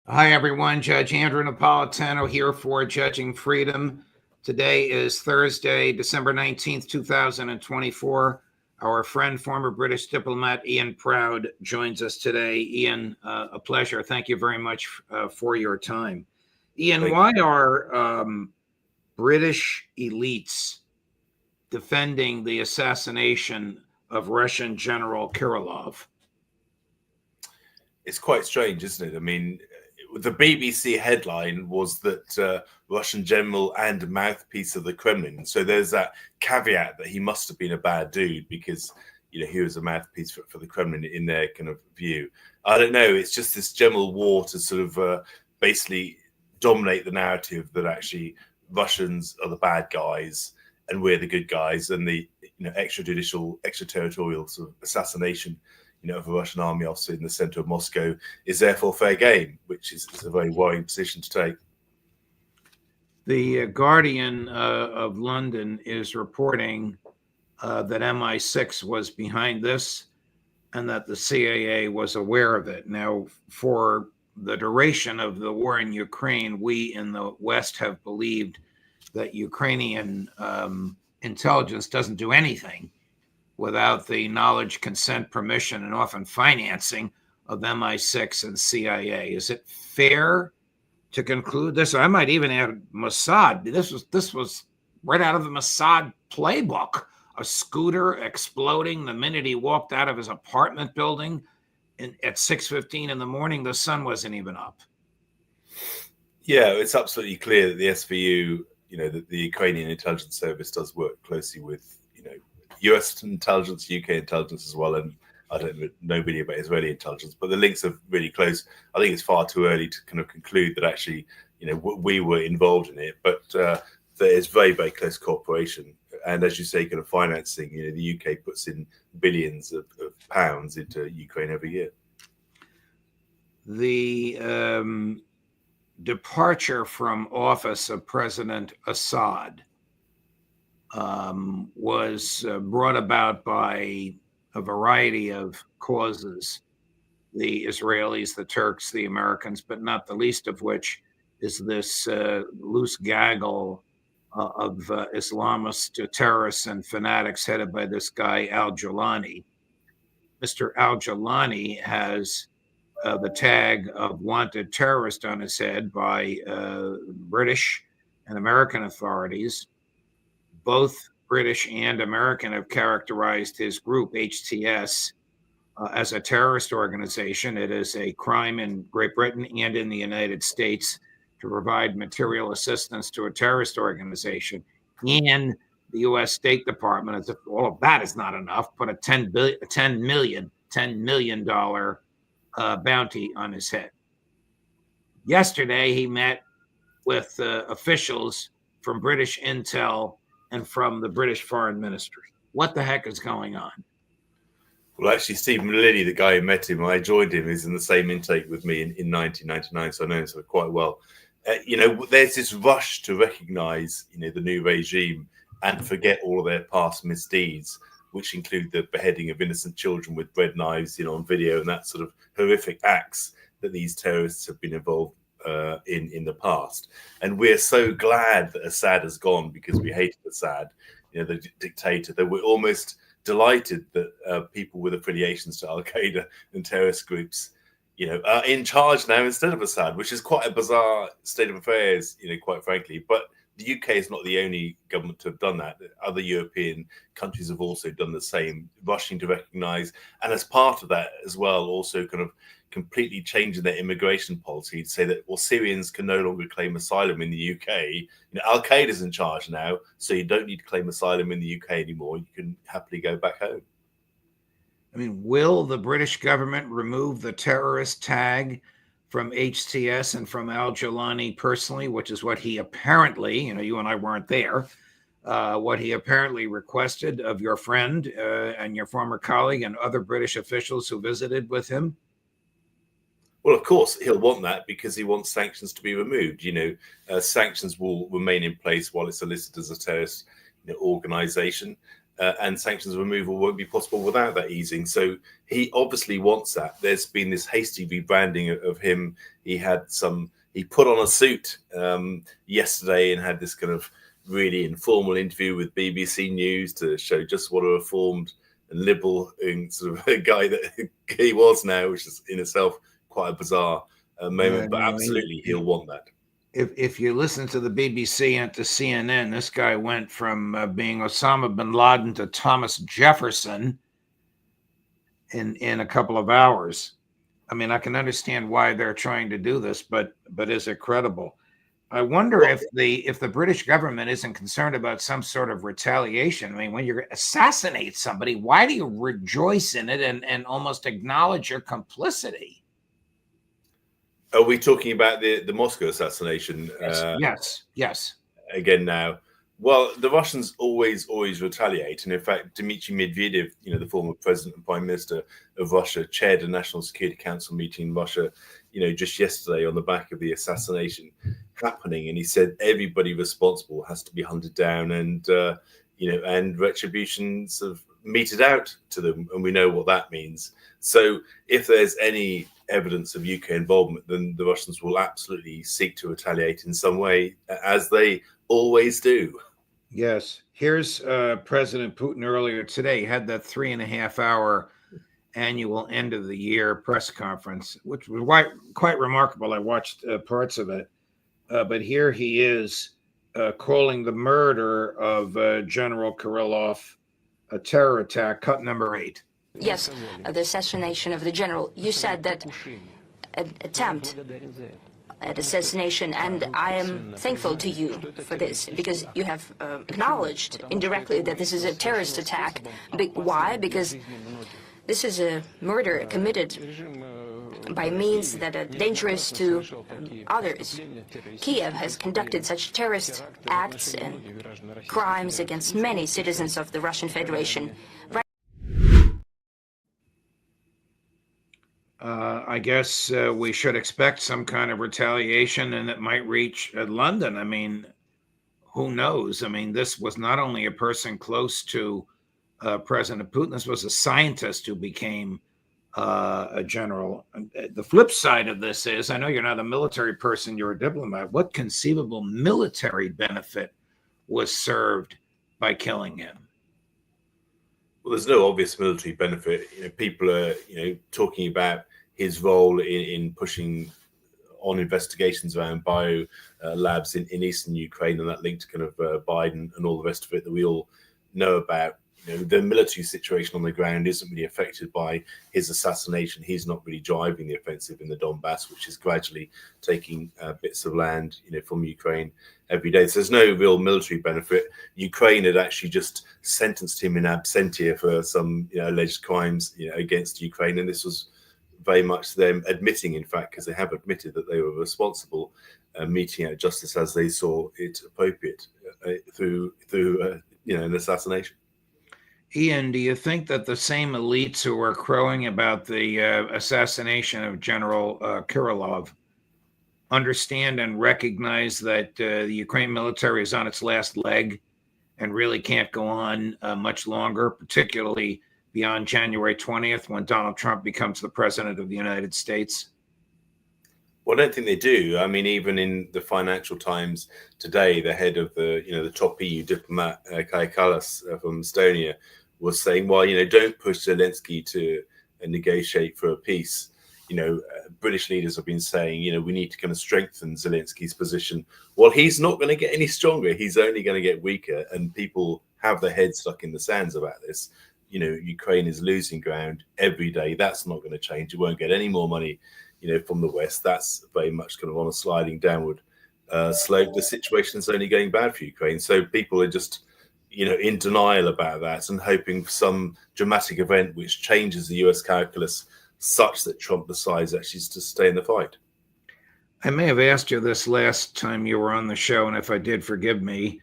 Hi, everyone. Judge Andrew Napolitano here for Judging Freedom. Today is Thursday, December 19th, 2024. Our friend, former British diplomat Ian Proud joins us today. Ian, a pleasure. Thank you very much for your time. Ian, why are British elites defending the assassination of Russian General Kirillov? It's quite strange, isn't it? I mean, the BBC headline was that Russian general and mouthpiece of the Kremlin. So there's that caveat that he must have been a bad dude because, he was a mouthpiece for the Kremlin in their kind of view. I don't know. It's just this general war to sort of basically dominate the narrative that actually Russians are the bad guys and we're the good guys, and the extrajudicial, extraterritorial sort of assassination of a Russian army officer in the center of Moscow is therefore fair game, which is a very worrying position to take. The Guardian of London is reporting that MI6 was behind this and that the CIA was aware of it. Now, for the duration of the war in Ukraine, we in the West have believed that Ukrainian intelligence doesn't do anything without the knowledge, consent, permission, and often financing of MI6 and CIA. Is it fair to conclude this? I might even add Mossad. This was right out of the Mossad playbook. A scooter exploding the minute he walked out of his apartment building at 6:15 in the morning. The sun wasn't even up. Yeah, it's absolutely clear that the SVU, that the Ukrainian intelligence service does work closely with, US intelligence, UK intelligence as well, and I don't know really about Israeli intelligence, but the links are really close. I think it's far too early to kind of conclude that actually, we were involved in it, but there is very, very close cooperation. And as you say, kind of financing, the UK puts in billions of pounds into Ukraine every year. The departure from office of President Assad was brought about by a variety of causes, the Israelis, the Turks, the Americans, but not the least of which is this loose gaggle of Islamist terrorists and fanatics headed by this guy, al-Jawlani. Mr. al-Jawlani has the tag of wanted terrorist on his head by British and American authorities. Both British and American have characterized his group, HTS, as a terrorist organization. It is a crime in Great Britain and in the United States to provide material assistance to a terrorist organization. And the U.S. State Department, as if all of that is not enough, put a $10 million bounty on his head. Yesterday, he met with officials from British Intel and from the British Foreign Ministry. What the heck is going on? Well, actually, Stephen Lilly, the guy who met him, I joined him, is in the same intake with me in 1999, so I know him sort of quite well. There's this rush to recognise, the new regime and forget all of their past misdeeds, which include the beheading of innocent children with bread knives, on video, and that sort of horrific acts that these terrorists have been involved in the past. And we're so glad that Assad has gone because we hated Assad, the dictator, that we're almost delighted that people with affiliations to Al-Qaeda and terrorist groups, are in charge now instead of Assad, which is quite a bizarre state of affairs, quite frankly. But the UK is not the only government to have done that. Other European countries have also done the same, rushing to recognise, and as part of that as well, also kind of completely changing their immigration policy to say that, well, Syrians can no longer claim asylum in the UK. Al-Qaeda's in charge now, so you don't need to claim asylum in the UK anymore. You can happily go back home. I mean, will the British government remove the terrorist tag from HTS and from al-Jawlani personally, which is what he apparently, you and I weren't there, what he apparently requested of your friend and your former colleague and other British officials who visited with him? Well, of course, he'll want that because he wants sanctions to be removed. Sanctions will remain in place while it's listed as a terrorist organization. and sanctions removal won't be possible without that easing. So he obviously wants that. There's been this hasty rebranding of him. He put on a suit yesterday and had this kind of really informal interview with BBC News to show just what a reformed and liberal sort of a guy that he was now, which is in itself quite a bizarre moment. But absolutely, he'll want that. If you listen to the BBC and to CNN, this guy went from being Osama bin Laden to Thomas Jefferson in a couple of hours. I mean, I can understand why they're trying to do this, but is it credible? I wonder if the British government isn't concerned about some sort of retaliation. I mean, when you assassinate somebody, why do you rejoice in it and almost acknowledge your complicity? Are we talking about the Moscow assassination? Yes. Again now. Well, the Russians always retaliate. And in fact, Dmitry Medvedev, the former president and prime minister of Russia, chaired a National Security Council meeting in Russia, just yesterday on the back of the assassination happening. And he said everybody responsible has to be hunted down and, and retribution sort of meted out to them. And we know what that means. So if there's any evidence of UK involvement, then the Russians will absolutely seek to retaliate in some way, as they always do. Yes. Here's President Putin earlier today had that 3.5-hour annual end of the year press conference, which was quite remarkable. I watched parts of it. But here he is calling the murder of General Kirillov a terror attack, cut number 8. Yes, the assassination of the general. You said that an attempt at assassination, and I am thankful to you for this, because you have acknowledged indirectly that this is a terrorist attack. Why? Because this is a murder committed by means that are dangerous to others. Kiev has conducted such terrorist acts and crimes against many citizens of the Russian Federation. I guess we should expect some kind of retaliation, and it might reach London. I mean, who knows? I mean, this was not only a person close to President Putin, this was a scientist who became a general. The flip side of this is, I know you're not a military person, you're a diplomat. What conceivable military benefit was served by killing him? Well, there's no obvious military benefit. People are, talking about his role in pushing on investigations around bio labs in eastern Ukraine, and that link to kind of Biden and all the rest of it that we all know about. The military situation on the ground isn't really affected by his assassination. He's not really driving the offensive in the Donbass, which is gradually taking bits of land, from Ukraine every day. So there's no real military benefit. Ukraine had actually just sentenced him in absentia for some alleged crimes, against Ukraine, and this was very much them admitting, in fact, because they have admitted that they were responsible, meting out justice as they saw it appropriate through an assassination. Ian, do you think that the same elites who were crowing about the assassination of General Kirillov understand and recognize that the Ukraine military is on its last leg and really can't go on much longer, particularly beyond January 20th, when Donald Trump becomes the president of the United States? Well, I don't think they do. I mean, even in the Financial Times today, the head of the top EU diplomat, Kai Kallas from Estonia, was saying, well, don't push Zelensky to negotiate for a peace. British leaders have been saying, we need to kind of strengthen Zelensky's position. Well, he's not going to get any stronger. He's only going to get weaker. And people have their heads stuck in the sands about this. Ukraine is losing ground every day. That's not going to change. You won't get any more money, from the West. That's very much kind of on a sliding downward slope. The situation is only getting bad for Ukraine. So people are just, in denial about that and hoping for some dramatic event which changes the US calculus such that Trump decides actually to stay in the fight. I may have asked you this last time you were on the show, and if I did, forgive me,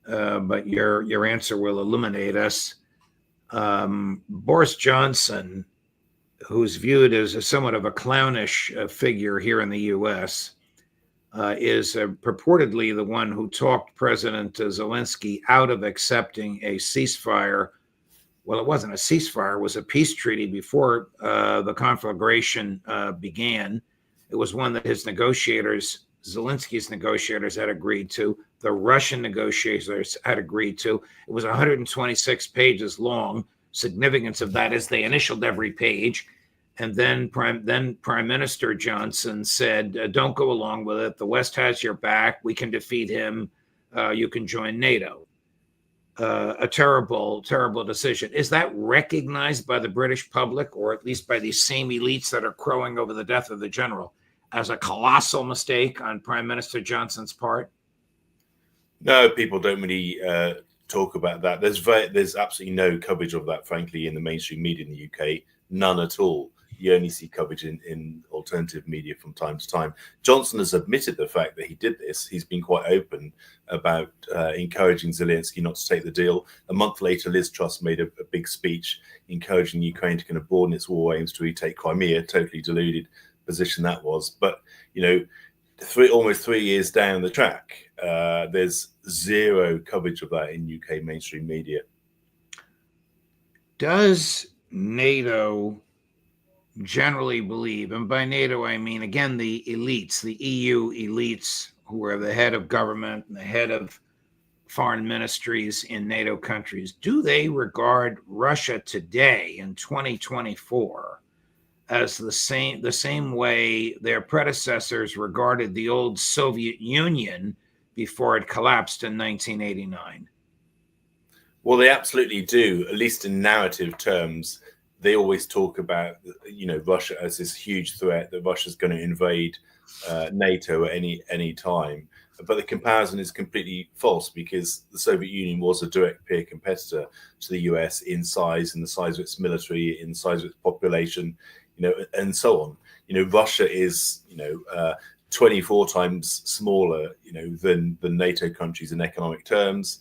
but your answer will illuminate us. Boris Johnson, who's viewed as somewhat of a clownish figure here in the U.S., is purportedly the one who talked President Zelensky out of accepting a ceasefire. Well, it wasn't a ceasefire, it was a peace treaty before the conflagration began. It was one that his negotiators, Zelensky's negotiators, had agreed to. The Russian negotiators had agreed to. It was 126 pages long. Significance of that is they initialed every page. And then Prime Minister Johnson said, don't go along with it. The West has your back. We can defeat him. You can join NATO. A terrible, terrible decision. Is that recognized by the British public, or at least by these same elites that are crowing over the death of the general, as a colossal mistake on Prime Minister Johnson's part? No, people don't really talk about that. There's absolutely no coverage of that, frankly, in the mainstream media in the UK. None at all. You only see coverage in alternative media from time to time. Johnson has admitted the fact that he did this. He's been quite open about encouraging Zelensky not to take the deal. A month later, Liz Truss made a big speech encouraging Ukraine to kind of broaden its war aims to retake Crimea. Totally deluded position that was. But, you know, almost 3 years down the track, there's zero coverage of that in UK mainstream media. Does NATO generally believe, and by NATO I mean, again, the elites, the EU elites who are the head of government and the head of foreign ministries in NATO countries, do they regard Russia today in 2024 as the same way their predecessors regarded the old Soviet Union before it collapsed in 1989? Well, they absolutely do, at least in narrative terms. They always talk about, you know, Russia as this huge threat, that Russia's going to invade NATO at any time. But the comparison is completely false, because the Soviet Union was a direct peer competitor to the US in size, in the size of its military, in the size of its population, you know, and so on. You know, Russia is, 24 times smaller, than NATO countries in economic terms,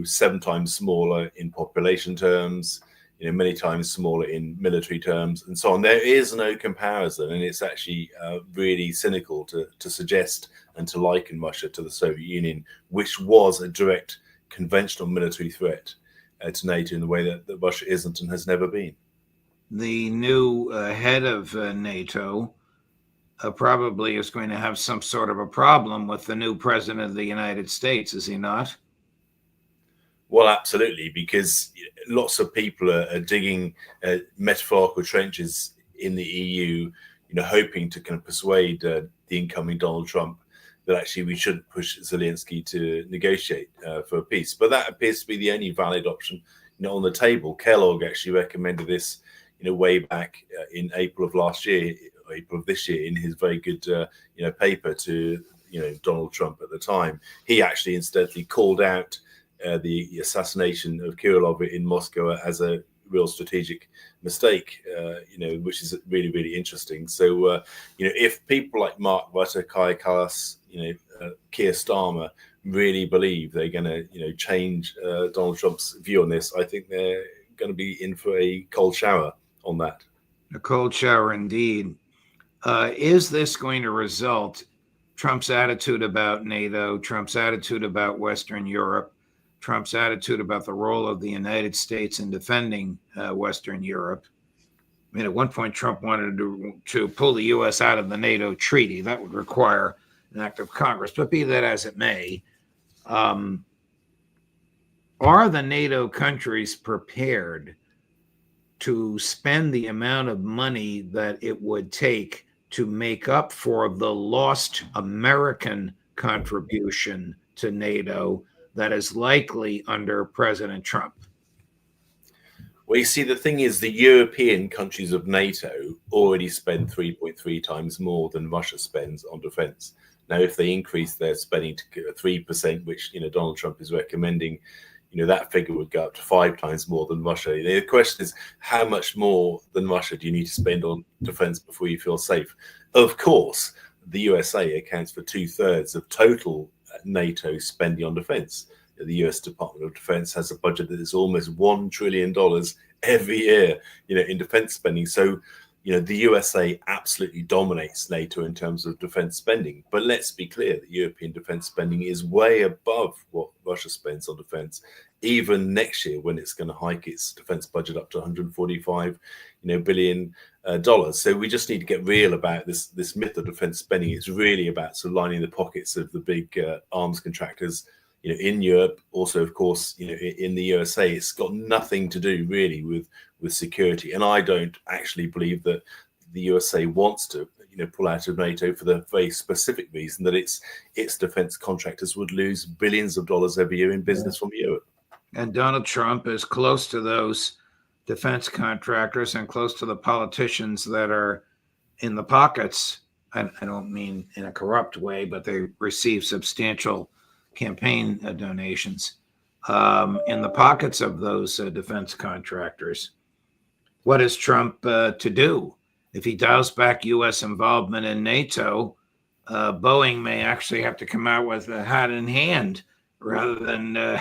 7 times smaller in population terms, many times smaller in military terms, and so on. There is no comparison, and it's actually really cynical to suggest and to liken Russia to the Soviet Union, which was a direct conventional military threat to NATO in the way that Russia isn't and has never been. The new head of NATO probably is going to have some sort of a problem with the new president of the United States, is he not? Well, absolutely, because lots of people are digging metaphorical trenches in the EU, hoping to kind of persuade the incoming Donald Trump that actually we shouldn't push Zelensky to negotiate for a peace. But that appears to be the only valid option, on the table. Kellogg actually recommended this, way back in April of this year, in his very good, paper to, Donald Trump at the time. He actually incidentally called out the assassination of Kirillov in Moscow as a real strategic mistake, which is really, really interesting. So, if people like Mark Rutte, Kaja Kallas, Keir Starmer really believe they're going to, change Donald Trump's view on this, I think they're going to be in for a cold shower on that. A cold shower indeed. Is this going to result, Trump's attitude about NATO, Trump's attitude about Western Europe, Trump's attitude about the role of the United States in defending Western Europe? I mean, at one point, Trump wanted to pull the U.S. out of the NATO treaty. That would require an act of Congress. But be that as it may, are the NATO countries prepared to spend the amount of money that it would take to make up for the lost American contribution to NATO that is likely under President Trump? Well, you see, the thing is, the European countries of NATO already spend 3.3 times more than Russia spends on defense. Now, if they increase their spending to 3%, which Donald Trump is recommending, that figure would go up to 5 times more than Russia. The question is, how much more than Russia do you need to spend on defense before you feel safe? Of course, the USA accounts for 2/3 of total NATO spending on defense. The US Department of Defense has a budget that is almost $1 trillion every year, in defense spending. So the USA absolutely dominates NATO in terms of defense spending. But let's be clear, that European defense spending is way above what Russia spends on defense, even next year when it's going to hike its defense budget up to $145 billion. So we just need to get real about this myth of defense spending. It's really about sort of lining the pockets of the big arms contractors, in Europe, also, of course, in the USA. It's got nothing to do really with security. And I don't actually believe that the USA wants to, pull out of NATO for the very specific reason that its defense contractors would lose billions of dollars every year in business from Europe. And Donald Trump is close to those defense contractors and close to the politicians that are in the pockets. I don't mean in a corrupt way, but they receive substantial campaign donations in the pockets of those defense contractors. What is Trump to do? If he dials back U.S. involvement in NATO, Boeing may actually have to come out with a hat in hand rather than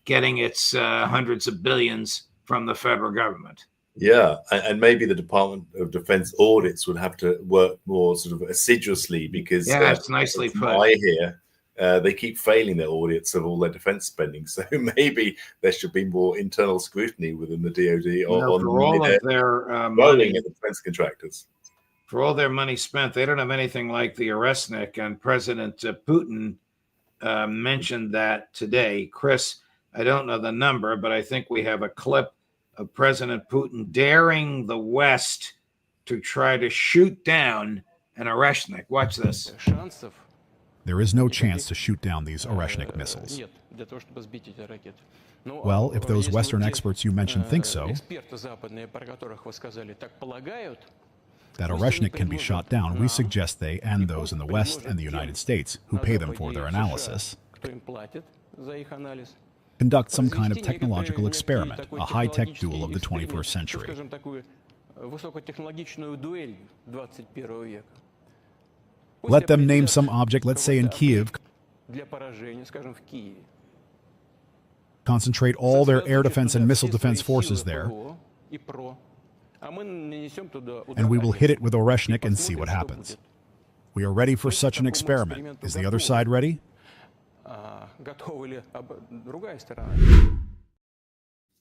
getting its hundreds of billions from the federal government. Yeah, and maybe the Department of Defense audits would have to work more sort of assiduously because that's nicely put. I hear they keep failing their audits of all their defense spending. So maybe there should be more internal scrutiny within the DoD on for all of their money at the defense contractors. For all their money spent, they don't have anything like the Oreshnik, and President Putin mentioned that today. Chris, I don't know the number, but I think we have a clip of President Putin daring the West to try to shoot down an Oreshnik. Watch this. There is no chance to shoot down these Oreshnik missiles. Well, if those Western experts you mentioned think so, that Oreshnik can be shot down, we suggest they and those in the West and the United States who pay them for their analysis conduct some kind of technological experiment, a high-tech duel of the 21st century. Let them name some object, let's say in Kiev, concentrate all their air defense and missile defense forces there, and we will hit it with Oreshnik and see what happens. We are ready for such an experiment. Is the other side ready?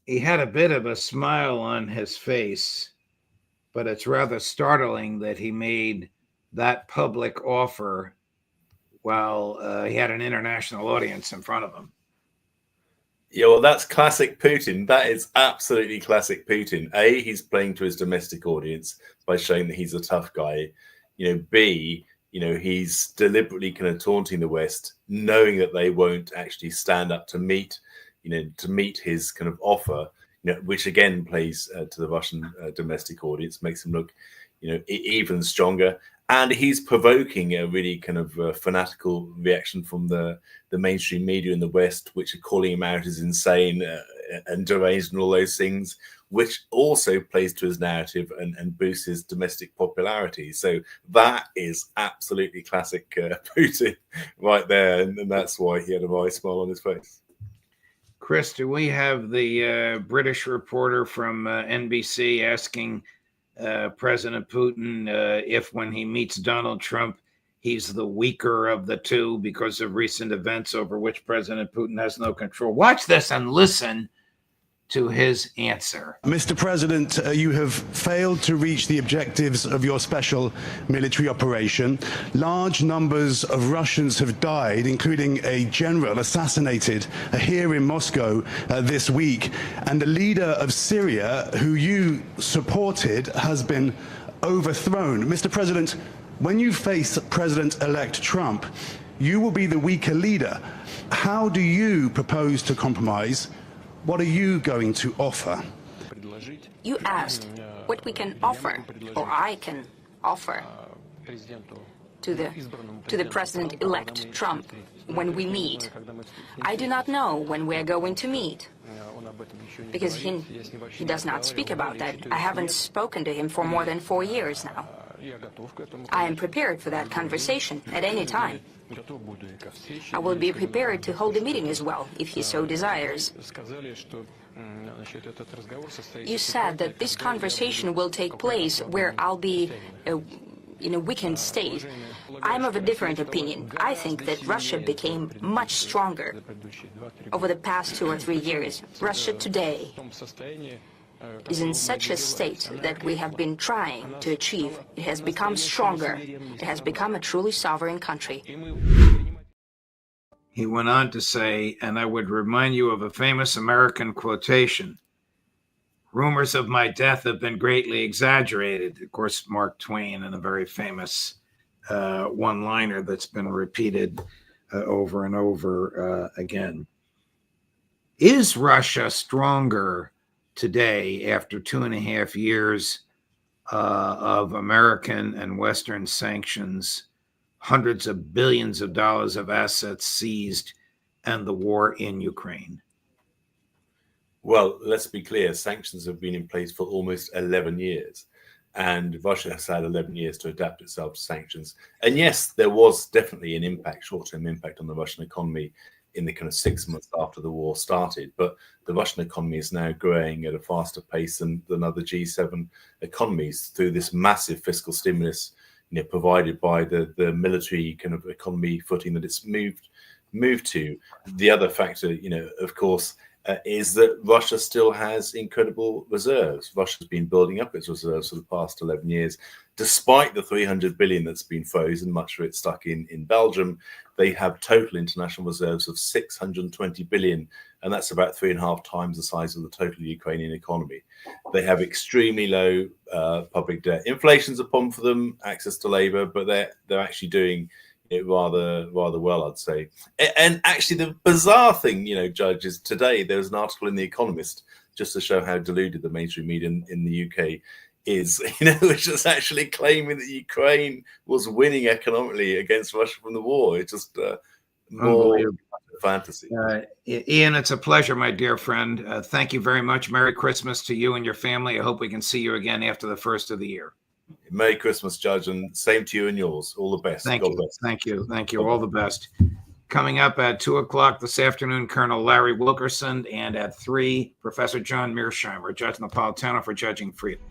He had a bit of a smile on his face, but it's rather startling that he made that public offer while he had an international audience in front of him. Yeah, well, that's classic Putin. That is absolutely classic Putin. A, he's playing to his domestic audience by showing that he's a tough guy. B, he's deliberately kind of taunting the West, knowing that they won't actually stand up to meet his kind of offer, which again plays to the Russian domestic audience, makes him look, even stronger. And he's provoking a really kind of fanatical reaction from the mainstream media in the West, which are calling him out as insane and deranged and all those things, which also plays to his narrative and boosts his domestic popularity. So that is absolutely classic Putin right there. And that's why he had a wry smile on his face. Chris, do we have the British reporter from NBC asking President Putin if when he meets Donald Trump, he's the weaker of the two because of recent events over which President Putin has no control? Watch this and listen to his answer. Mr. President, you have failed to reach the objectives of your special military operation. Large numbers of Russians have died, including a general assassinated here in Moscow this week. And the leader of Syria, who you supported, has been overthrown. Mr. President, when you face President-elect Trump, you will be the weaker leader. How do you propose to compromise? What are you going to offer? You asked what we can offer, or I can offer, to the President-elect Trump when we meet. I do not know when we are going to meet, because he does not speak about that. I haven't spoken to him for more than 4 years now. I am prepared for that conversation at any time. I will be prepared to hold a meeting as well, if he so desires. You said that this conversation will take place where I'll be in a weakened state. I'm of a different opinion. I think that Russia became much stronger over the past 2 or 3 years. Russia today is in such a state that we have been trying to achieve. It has become stronger. It has become a truly sovereign country. He went on to say, and I would remind you of a famous American quotation, "Rumors of my death have been greatly exaggerated." Of course, Mark Twain, and a very famous one-liner that's been repeated over and over again. Is Russia stronger today after 2.5 years of American and Western sanctions, hundreds of billions of dollars of assets seized, and the war in Ukraine? Well, let's be clear, sanctions have been in place for almost 11 years, and Russia has had 11 years to adapt itself to sanctions. And yes, there was definitely an impact, short-term impact on the Russian economy in the kind of 6 months after the war started. But the Russian economy is now growing at a faster pace than other G7 economies through this massive fiscal stimulus, provided by the military kind of economy footing that it's moved to. The other factor, of course, is that Russia still has incredible reserves. Russia's been building up its reserves for the past 11 years. Despite the 300 billion that's been frozen, much of it stuck in Belgium, they have total international reserves of 620 billion, and that's about 3.5 times the size of the total Ukrainian economy. They have extremely low public debt. Inflation's a problem for them, access to labor, but they're actually doing it rather well, I'd say. And actually, the bizarre thing, Judge, is today there was an article in The Economist, just to show how deluded the mainstream media in the UK is, which is actually claiming that Ukraine was winning economically against Russia from the war. It's just more fantasy. Ian, it's a pleasure, my dear friend. Thank you very much. Merry Christmas to you and your family. I hope we can see you again after the first of the year. Merry Christmas, Judge, and same to you and yours. All the best. Thank you. All the best. Coming up at 2:00 this afternoon, Colonel Larry Wilkerson, and at 3, Professor John Mearsheimer, Judge Napolitano for Judging Freedom.